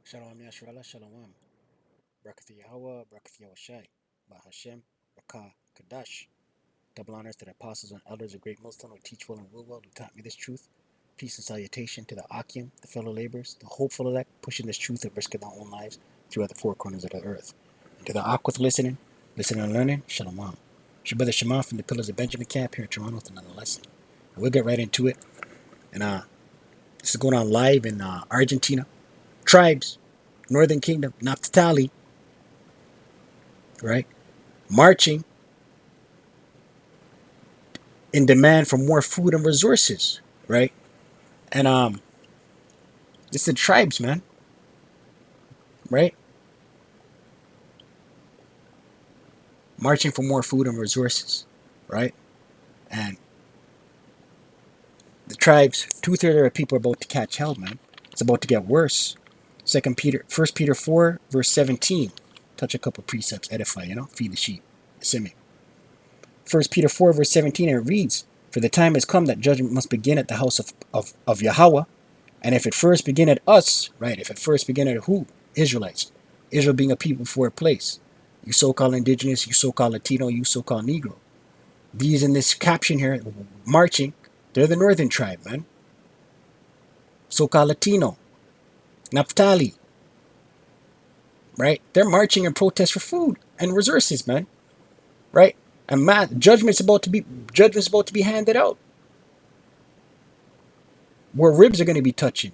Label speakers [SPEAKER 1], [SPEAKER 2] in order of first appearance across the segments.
[SPEAKER 1] Shalom Yashrala Shalom. Barak Yahawah, Barak Yawashi. Bahasham, Rawchaa, Qadash. Double honors to the apostles and elders of great millstone who teach well and will well, who taught me this truth. Peace and salutation to the Akim, the fellow laborers, the hopeful elect, pushing this truth at risk of their own lives throughout the four corners of the earth. And to the Ak with listening and learning, Shalom. It's your brother Shema from the Pillars of Benjamin Camp here in Toronto with another lesson. And we'll get right into it. And this is going on live in Argentina. Tribes, Northern Kingdom, Naphtali, right? Marching in demand for more food and resources, right? And it's the tribes, man, right? Marching for more food and resources, right? And the tribes, 2/3 of the people are about to catch hell, man. It's about to get worse. First Peter 4, verse 17. Touch a couple precepts, edify, feed the sheep. Simic. First Peter 4, verse 17, and it reads, "For the time has come that judgment must begin at the house of Yahawah. And if it first begin at us, right? If it first begin at who? Israelites. Israel being a people for a place. You so-called indigenous, you so-called Latino, you so-called Negro. These in this caption here, marching, they're the northern tribe, man. So-called Latino. Naphtali. Right? They're marching in protest for food and resources, man. Right? And judgment's about to be handed out. Where ribs are going to be touching.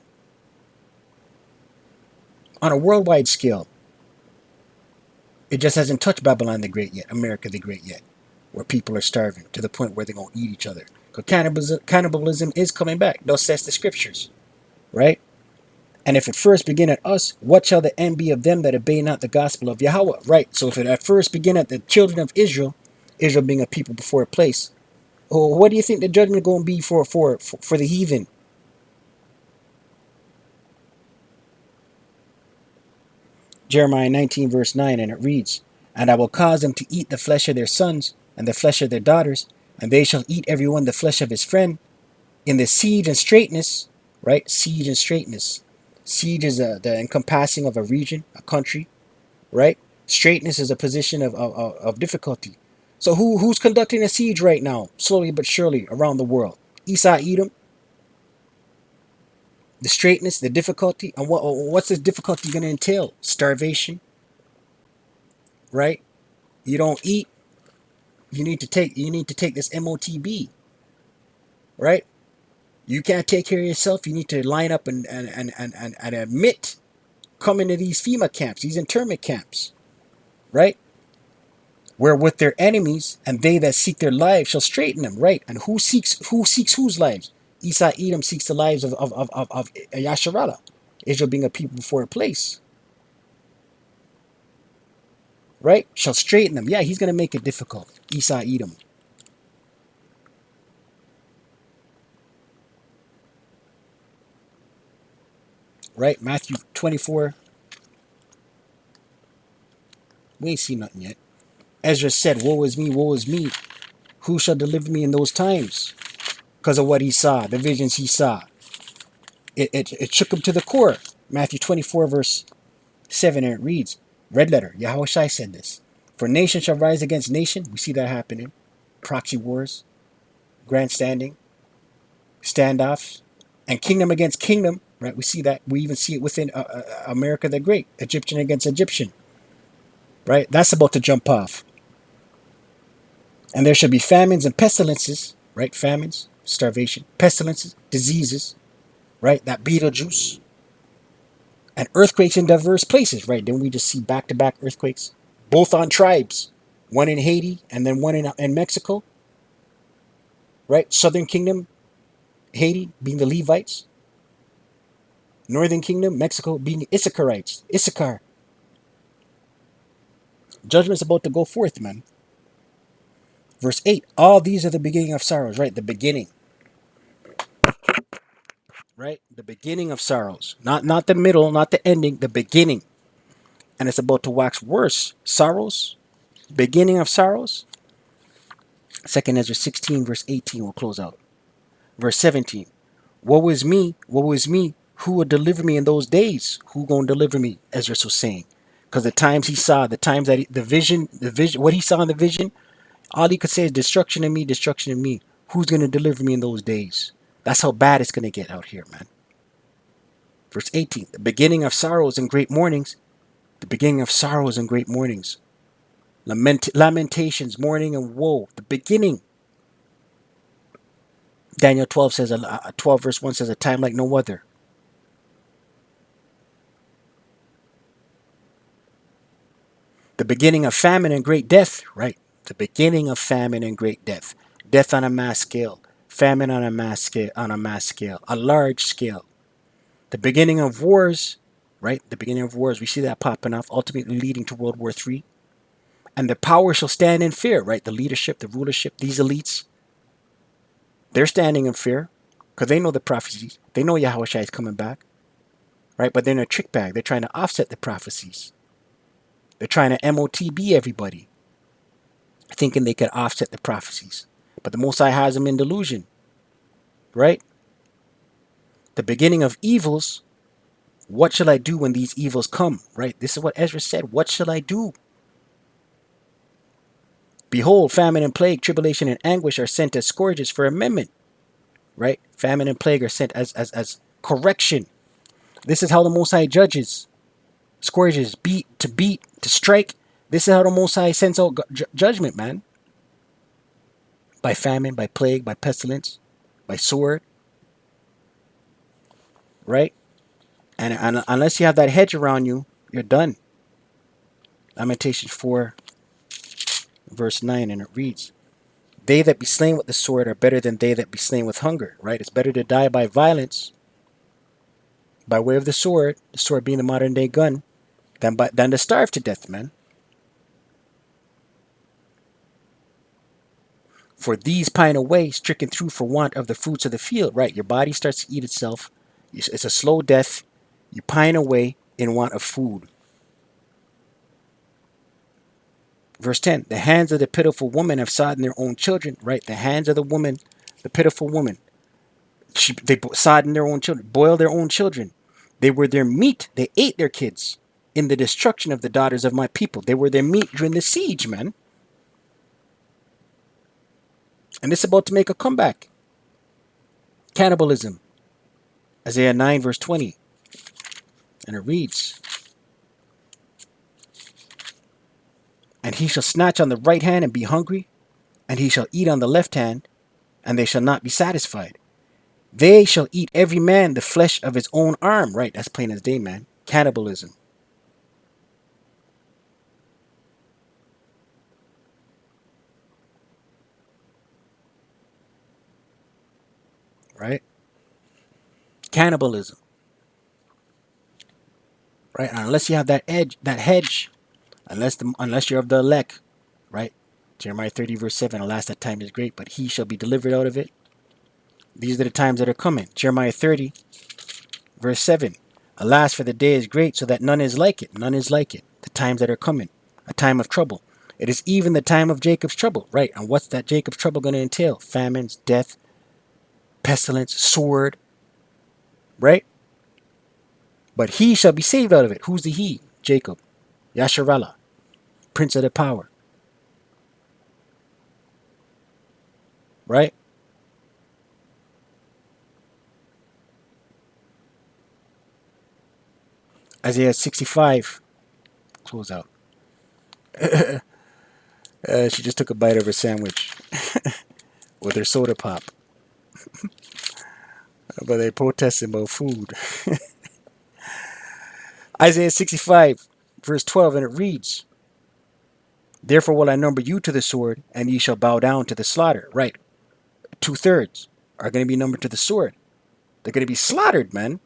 [SPEAKER 1] On a worldwide scale. It just hasn't touched Babylon the Great yet, America the Great yet, where people are starving to the point where they're going to eat each other. Because cannibalism is coming back. Thus says the scriptures, right? And if it first begin at us, what shall the end be of them that obey not the gospel of Yahawah? Right, so if it at first begin at the children of Israel, Israel being a people before a place, what do you think the judgment is going to be for the heathen? Jeremiah 19 verse 9, and it reads, "And I will cause them to eat the flesh of their sons, and the flesh of their daughters, and they shall eat every one the flesh of his friend, in the siege and straitness," right? Siege and straitness. Siege is the encompassing of a region, a country, right? Straightness is a position of difficulty. So who's conducting a siege right now, slowly but surely, around the world? Esau, Edom, the straightness, the difficulty, and what's this difficulty going to entail? Starvation, right? You don't eat. You need to take this MOTB, right? You can't take care of yourself. You need to line up and admit coming to these FEMA camps, these internment camps, right? Where with their enemies, and they that seek their lives shall straighten them, right? And who seeks whose lives? Esau, Edom seeks the lives of Yasharala, Israel being a people before a place, right? Shall straighten them. Yeah, he's going to make it difficult. Esau, Edom. Right? Matthew 24. We ain't seen nothing yet. Ezra said, "Woe is me, woe is me. Who shall deliver me in those times?" Because of what he saw, the visions he saw. It shook him to the core. Matthew 24, verse 7, and it reads, red letter, Yawashi said this. "For nation shall rise against nation." We see that happening. Proxy wars, grandstanding, standoffs, and kingdom against kingdom. Right? We see that. We even see it within America the Great. Egyptian against Egyptian. Right? That's about to jump off. "And there shall be famines and pestilences." Right? Famines, starvation, pestilences, diseases. Right? That Beetlejuice. "And earthquakes in diverse places." Right? Then we just see back-to-back earthquakes. Both on tribes. One in Haiti and then one in Mexico. Right? Southern Kingdom, Haiti being the Levites. Northern Kingdom, Mexico being Issacharites. Issachar. Judgment's about to go forth, man. Verse 8. "All these are the beginning of sorrows." Right? The beginning. Right? The beginning of sorrows. Not the middle, not the ending, the beginning. And it's about to wax worse. Sorrows. Beginning of sorrows. 2 Ezra 16 verse 18 will close out. Verse 17. "Woe is me, Who will deliver me in those days? Who gonna deliver me? Ezra was saying, because the times he saw, the times that the vision, what he saw in the vision, all he could say is destruction in me, destruction in me. Who's gonna deliver me in those days? That's how bad it's gonna get out here, man. Verse 18: the beginning of sorrows and great mournings, the beginning of sorrows and great mournings, lamentations, mourning and woe. The beginning. Daniel 12 says, 12 verse 1 says, a time like no other. The beginning of famine and great death, right? The beginning of famine and great death. Death on a mass scale. Famine on a mass scale, a large scale. The beginning of wars, right? The beginning of wars, we see that popping off, ultimately leading to World War III. And the power shall stand in fear, right? The leadership, the rulership, these elites, they're standing in fear because they know the prophecies. They know Yahawashi is coming back, right? But they're in a trick bag. They're trying to offset the prophecies. They're trying to MOTB everybody, thinking they could offset the prophecies. But the Most High has them in delusion, right? The beginning of evils. What shall I do when these evils come, right? This is what Ezra said. What shall I do? Behold, famine and plague, tribulation and anguish are sent as scourges for amendment, right? Famine and plague are sent as correction. This is how the Most High judges. Scourges, beat, to strike. This is how the Most High sends out judgment, man. By famine, by plague, by pestilence, by sword, right? And unless you have that hedge around you, you're done. Lamentations 4, verse 9, and it reads, they that be slain with the sword are better than they that be slain with hunger, right? It's better to die by violence, by way of the sword being the modern day gun, than to starve to death, man. For these pine away, stricken through for want of the fruits of the field, right? Your body starts to eat itself. It's a slow death. You pine away in want of food. Verse 10, the hands of the pitiful woman have sodden their own children, right? The hands of the woman, the pitiful woman, they sodden their own children, boiled their own children. They were their meat. They ate their kids in the destruction of the daughters of my people. They were their meat during the siege, man. And it's about to make a comeback. Cannibalism. Isaiah 9 verse 20. And it reads, and he shall snatch on the right hand and be hungry, and he shall eat on the left hand, and they shall not be satisfied. They shall eat every man the flesh of his own arm. Right, that's plain as day, man. Cannibalism. Right? Cannibalism. Right? And unless you have that hedge, unless you're of the elect, right? Jeremiah 30 verse 7, alas, that time is great, but he shall be delivered out of it. These are the times that are coming. Jeremiah 30 verse 7, alas, for the day is great, so that none is like it. None is like it. The times that are coming, a time of trouble. It is even the time of Jacob's trouble, right? And what's that Jacob's trouble going to entail? Famines, death, pestilence, sword, right? But he shall be saved out of it. Who's the he? Jacob. Yasharallah, prince of the power. Right? Isaiah 65. Close out. She just took a bite of her sandwich with her soda pop. But they protesting about food. Isaiah 65, verse 12, and it reads, therefore will I number you to the sword, and ye shall bow down to the slaughter. Right. 2/3 are going to be numbered to the sword. They're going to be slaughtered, man.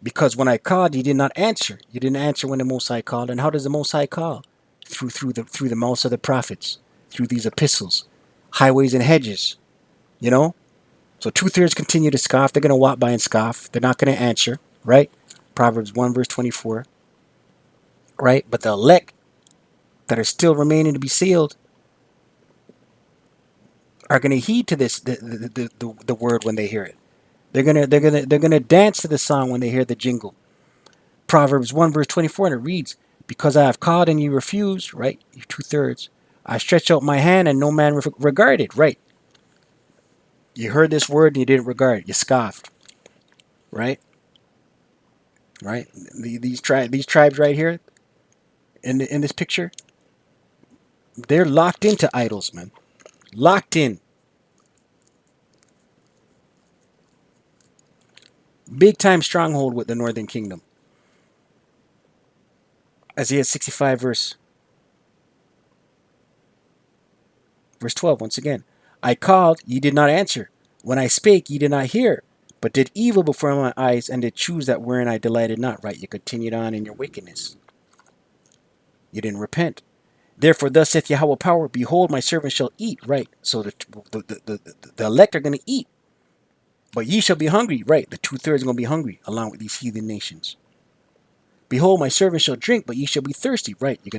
[SPEAKER 1] Because when I called, you did not answer. You didn't answer when the Most High called. And how does the Most High call? Through the mouths of the prophets, through these epistles, highways and hedges. You know? So 2/3 continue to scoff. They're going to walk by and scoff. They're not going to answer. Right? Proverbs 1 verse 24. Right? But the elect that are still remaining to be sealed are going to heed to this the word when they hear it. They're gonna dance to the song when they hear the jingle. Proverbs 1 verse 24, and it reads, "Because I have called and you refused," right? You 2/3. "I stretch out my hand and no man regarded," right? You heard this word and you didn't regard it. You scoffed, right? Right? These tribes right here in this picture, they're locked into idols, man. Locked in. Big time stronghold with the Northern Kingdom. Isaiah 65 verse 12 once again. "I called, ye did not answer. When I spake, ye did not hear, but did evil before my eyes, and did choose that wherein I delighted not." Right? You continued on in your wickedness. You didn't repent. "Therefore, thus saith Yahawah power, behold, my servant shall eat." Right? So the elect are going to eat, but ye shall be hungry. Right? The 2/3 are going to be hungry along with these heathen nations. "Behold, my servant shall drink, but ye shall be thirsty." Right? You're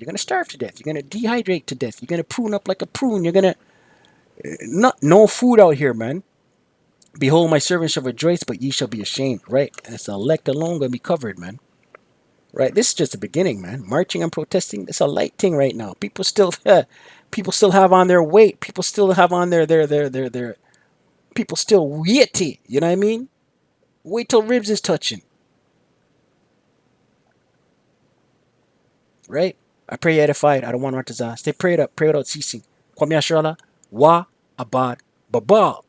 [SPEAKER 1] gonna starve to death. You're gonna dehydrate to death. You're gonna prune up like a prune. You're gonna not no food out here, man. "Behold, my servant shall rejoice, but ye shall be ashamed." Right? And it's the elect alone gonna be covered, man. Right? This is just the beginning, man. Marching and protesting, it's a light thing right now. People still have on their weight. People still have on their. People still weighty. You know what I mean? Wait till ribs is touching. Right? I pray you edified. I don't want to Stay prayed up. Pray without ceasing. Kwame Ashrala. Wa abad babal.